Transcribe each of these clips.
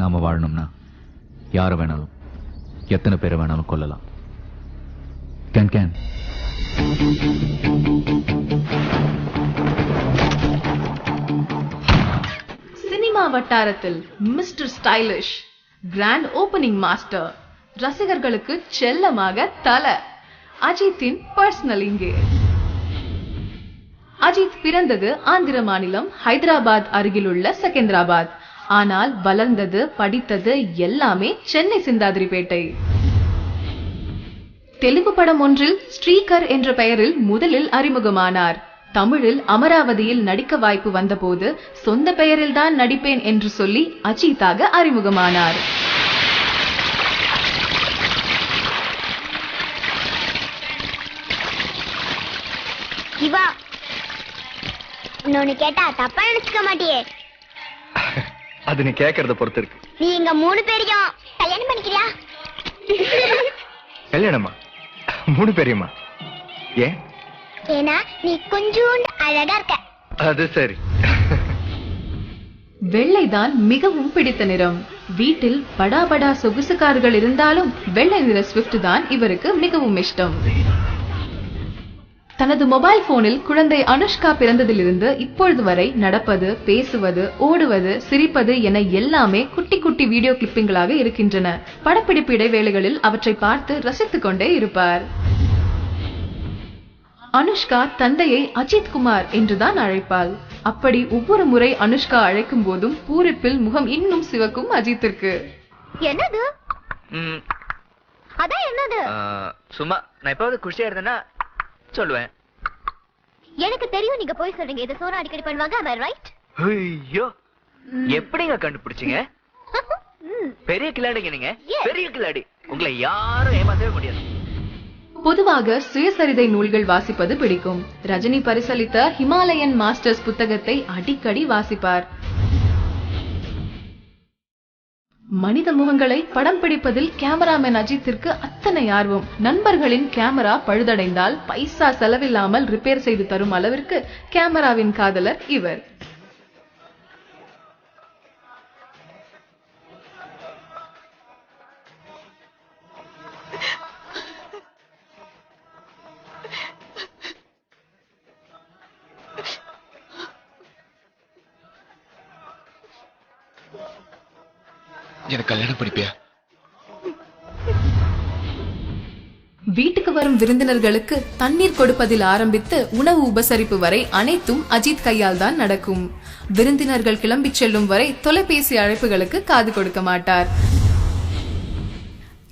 இல்லாம வாழணும்னா யார வேணாலும் எத்தனை பேரை வேணாலும் கொல்லலாம். கேன் சினிமா வட்டாரத்தில் mister stylish, grand opening master, ரசிகர்களுக்கு செல்லமாக தல அஜித்தின் பர்சனல் இங்கே. அஜித் பிறந்தது ஆந்திர மாநிலம் ஹைதராபாத் அருகிலுள்ள செகந்திராபாத். ஆனால் வளர்ந்தது படித்தது எல்லாமே சென்னை சிந்தாதிரிப்பேட்டை. தெலுங்கு படம் ஒன்றில் ஸ்ரீகர் என்ற பெயரில் முதலில் அறிமுகமானார். தமிழில் அமராவதியில் நடிக்க வாய்ப்பு வந்தபோது சொந்த பெயரில் தான் நடிப்பேன் என்று சொல்லி அஜித்தாக அறிமுகமானார். இவா இன்னொன்னு கேட்டா தப்பா நினைச்சுக்க மாட்டியே? அது நீ கேக்குறத பொறுத்து இருக்கு. நீ இங்க 3 பேரையும் கல்யாணம் பண்ணிக்கிறியா? கல்யாணமா? 3 பேரையுமா? ஏன்? ஏன்னா நீ கொஞ்சம் அழகா இருக்க. அது சரி. வெள்ளைதான் மிகவும் பிடித்த நிறம். வீட்டில் படாபடா சொகுசு கார்கள் இருந்தாலும் வெள்ளை நிற ஸ்விஃப்ட் தான் இவருக்கு மிகவும் இஷ்டம். தனது மொபைல் போனில் குழந்தை அனுஷ்கா பிறந்ததிலிருந்து இப்பொழுது வரை நடப்பது, பேசுவது, ஓடுவது, சிரிப்பது என எல்லாமே குட்டி குட்டி வீடியோ கிளிப்பிங்களாக இருக்கின்றன. படப்பிடிப்பு இடைவேளைகளில் அவற்றை பார்த்து ரசித்துக் கொண்டே இருப்பார். அனுஷ்கா தந்தையை அஜித் குமார் என்றுதான் அழைப்பாள். அப்படி ஒவ்வொரு முறை அனுஷ்கா அழைக்கும் போதும் பூரிப்பில் முகம் இன்னும் சிவக்கும் அஜித்திற்கு. என்னது? அதான் என்னது? சும்மா நான் எப்பாவது குஷியா இருந்தேன்னா சொல்லுவேன். எனக்கு தெரியும் நீங்க போய் சொல்றீங்க. இது சோனா அடிக்கடி பண்ணுவாங்க. am I right? ஐயோ, எப்படிங்க கண்டுபிடிச்சீங்க? பெரிய கில்லாடிங்க நீங்க. பெரிய கில்லாடி. உங்களை யாரும் ஏமாத்தவே முடியாது. பொதுவாக சுயசரிதை நூல்கள் வாசிப்பது பிடிக்கும். ரஜினி பரிசளித்த ஹிமாலயன் மாஸ்டர்ஸ் புத்தகத்தை அடிக்கடி வாசிப்பார். மனித முகங்களை படம் பிடிப்பதில் கேமராமேன் அஜித்திற்கு அத்தனை ஆர்வம். நண்பர்களின் கேமரா பழுதடைந்தால் பைசா செலவில்லாமல் ரிப்பேர் செய்து தரும் அளவிற்கு கேமராவின் காதலர் இவர். எனக்கு கல்யாணம் படிப்பியா? வீட்டுக்கு வரும் விருந்தினர்களுக்கு தண்ணீர் கொடுப்பதில் ஆரம்பித்து உணவு உபசரிப்பு வரை அனைத்தும் அஜித் கையால் தான் நடக்கும். விருந்தினர்கள் கிளம்பி செல்லும் வரை தொலைபேசி அழைப்புகளுக்கு காது கொடுக்க மாட்டார்.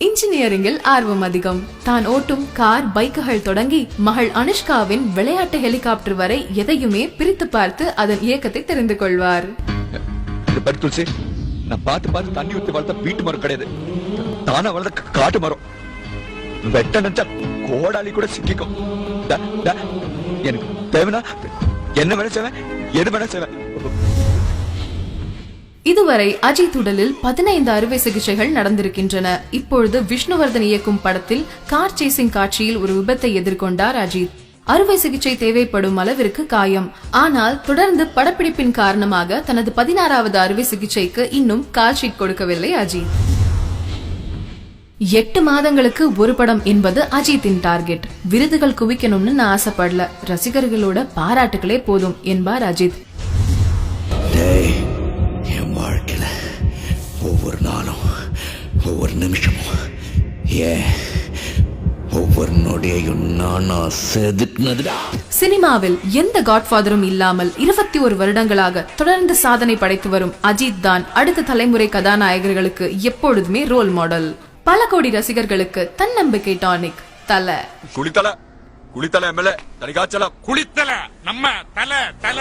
இன்ஜினியரிங்கில் ஆர்வம் அதிகம். தான் ஓட்டும் கார், பைக்குகள் தொடங்கி மகள் அனுஷ்காவின் விளையாட்டு ஹெலிகாப்டர் வரை எதையுமே பிரித்து பார்த்து அதன் இயக்கத்தை தெரிந்து கொள்வார். நான் பார்த்து தண்ணி ஊத்தி வளர்த்த வீட்டு மரம் கிடையாது, தானா வளர்ந்த காட்டு மரம். வெட்ட நினைச்சா கோடாலி கூட சிக்கிக்கும். எனக்கு தேவைனா என்ன வேணா செய்வேன், எது வேணா செய்வேன். இதுவரை அஜித் உடலில் 15 அறுவை சிகிச்சைகள் நடந்திருக்கின்றன. இப்பொழுது விஷ்ணுவர்தன் இயக்கும் படத்தில் கார் சேசிங் காட்சியில் ஒரு விபத்தை எதிர்கொண்டார் அஜித். அறுவை சிகிச்சை தேவைப்படும் அளவிற்கு காயம். ஆனால் தொடர்ந்து படப்பிடிப்பின் காரணமாக தனது 16வது அறுவை சிகிச்சைக்கு இன்னும் கால் ஷீட் கொடுக்கவில்லை அஜித். 8 மாதங்களுக்கு ஒரு படம் என்பது அஜித்தின் டார்கெட். விருதுகள் குவிக்கணும்னு நான் ஆசைப்படல, ரசிகர்களோட பாராட்டுகளே போதும் என்பார் அஜித். என் வாழ்க்கையில ஒவ்வொரு நாளும், ஒவ்வொரு நிமிஷமும், ஒவ்வொரு நொடியையும் நான் செதுக்குனதுடா. சினிமாவில் எந்த காட்ஃபாதரும் இல்லாமல் 21 வருடங்களாக தொடர்ந்து சாதனை படைத்து வரும் அஜித் தான் அடுத்த தலைமுறை கதாநாயகர்களுக்கு எப்பொழுதுமே ரோல் மாடல். பல கோடி ரசிகர்களுக்கு தன்னம்பிக்கை டானிக். தல குளித்தல குளித்தல எம்எல்ஏ தனிகாச்சலம் குளித்தல நம்ம தல தல